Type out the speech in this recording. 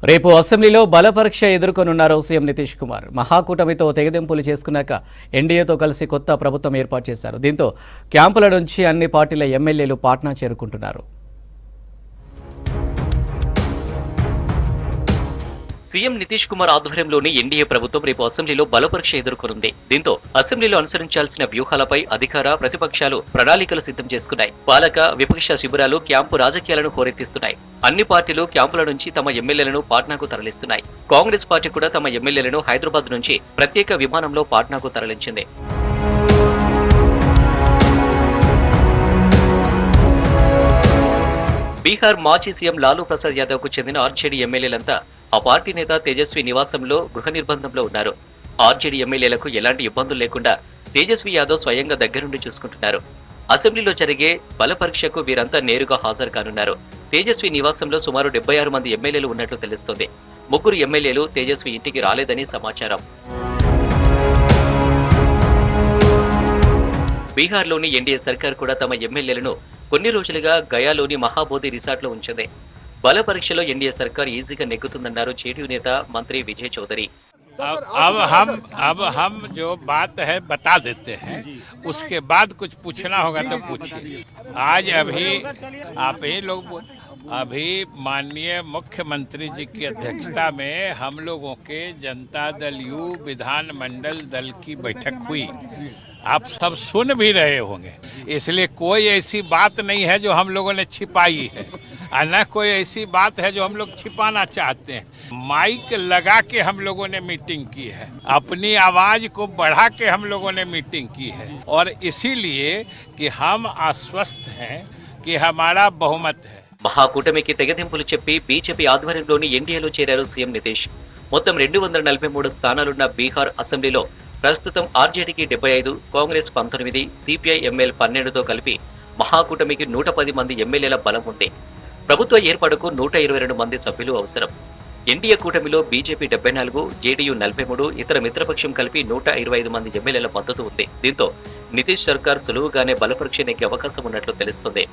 రేపు అసెంబ్లీలో బలపరీక్ష ఎదుర్కొనున్నారు సీఎం నితీష్ కుమార్. మహాకూటమితో తెగదెంపులు చేసుకున్నాక ఎన్డీఏతో కలిసి కొత్త ప్రభుత్వం ఏర్పాటు చేశారు. దీంతో క్యాంపుల నుంచి అన్ని పార్టీల ఎమ్మెల్యేలు పాట్నా చేరుకుంటున్నారు. సీఎం నితీష్ కుమార్ ఆధ్వర్యంలోని ఎన్డీఏ ప్రభుత్వం రేపు అసెంబ్లీలో బలపరీక్ష ఎదుర్కొనుంది. దీంతో అసెంబ్లీలో అనుసరించాల్సిన వ్యూహాలపై అధికార ప్రతిపక్షాలు ప్రణాళికలు సిద్ధం చేసుకున్నాయి. పాలక విపక్ష శిబిరాలు క్యాంపు రాజకీయాలను హోరెత్తిస్తున్నాయి. అన్ని పార్టీలు క్యాంపుల నుంచి తమ ఎమ్మెల్యేలను పాట్నాకు తరలిస్తున్నాయి. కాంగ్రెస్ పార్టీ కూడా తమ ఎమ్మెల్యేలను హైదరాబాద్ నుంచి ప్రత్యేక విమానంలో పాట్నాకు తరలించింది. బీహార్ మాజీ సీఎం లాలూ ప్రసాద్ యాదవ్ కు చెందిన ఆర్జేడీ ఎమ్మెల్యేలంతా ఆ పార్టీ నేత తేజస్వి నివాసంలో గృహ నిర్బంధంలో ఉన్నారు. ఆర్జేడీ ఎమ్మెల్యేలకు ఎలాంటి ఇబ్బందులు లేకుండా తేజస్వి యాదవ్ స్వయంగా దగ్గరుండి చూసుకుంటున్నారు. అసెంబ్లీలో జరిగే బల పరీక్షకు వీరంతా నేరుగా హాజరు కానున్నారు. తేజస్వి నివాసంలో సుమారు 76 మంది ఎమ్మెల్యేలు ఉన్నట్లు తెలుస్తోంది. 3 ఎమ్మెల్యేలు తేజస్వి ఇంటికి రాలేదని సమాచారం. బీహార్లోని ఎన్డీఏ సర్కార్ కూడా తమ ఎమ్మెల్యేలను కొన్ని రోజులుగా గయాలోని మహాబోధి రిసార్ట్లో ఉంచింది. బల పరీక్షలో ఎన్డీఏ సర్కార్ ఈజీగా నెగ్గుతుందన్నారు జేడీయూ నేత మంత్రి విజయ్ చౌదరి. अब हम जो बात है बता देते हैं, उसके बाद कुछ पूछना होगा तो पूछिए. आज अभी आप ही लोग अभी माननीय मुख्यमंत्री जी की अध्यक्षता में हम लोगों के जनता दल यू विधानमंडल दल की बैठक हुई. आप सब सुन भी रहे होंगे, इसलिए कोई ऐसी बात नहीं है जो हम लोगों ने छिपाई है और न कोई ऐसी बात है जो हम लोग छिपाना चाहते हैं. माइक लगा के हम लोगों ने मीटिंग की है, अपनी आवाज को बढ़ा के हम लोगों ने मीटिंग की है और इसीलिए कि हम आश्वस्त हैं कि हमारा बहुमत है. మహాకూటమికి తెగదింపులు చెప్పి బీజేపీ ఆధ్వర్యంలోని ఎన్డీఏలో చేరారు సీఎం నితీష్. మొత్తం 243 స్థానాలున్న బీహార్ అసెంబ్లీలో ప్రస్తుతం ఆర్జేడీకి 75, కాంగ్రెస్ 19, సిపిఐ ఎంఎల్ 12తో కలిపి మహాకూటమికి 110 మంది ఎమ్మెల్యేల బలం ఉంది. ప్రభుత్వ ఏర్పాటుకు 122 మంది సభ్యులు అవసరం. ఎన్డీఏ కూటమిలో బీజేపీ 74, జేడీయూ 43, ఇతర మిత్రపక్షం కలిపి 125 మంది ఎమ్మెల్యేల మద్దతు ఉంది. దీంతో నితీష్ సర్కార్ సులువుగానే బలపరీక్ష నెగ్గే అవకాశం ఉన్నట్లు తెలుస్తుంది.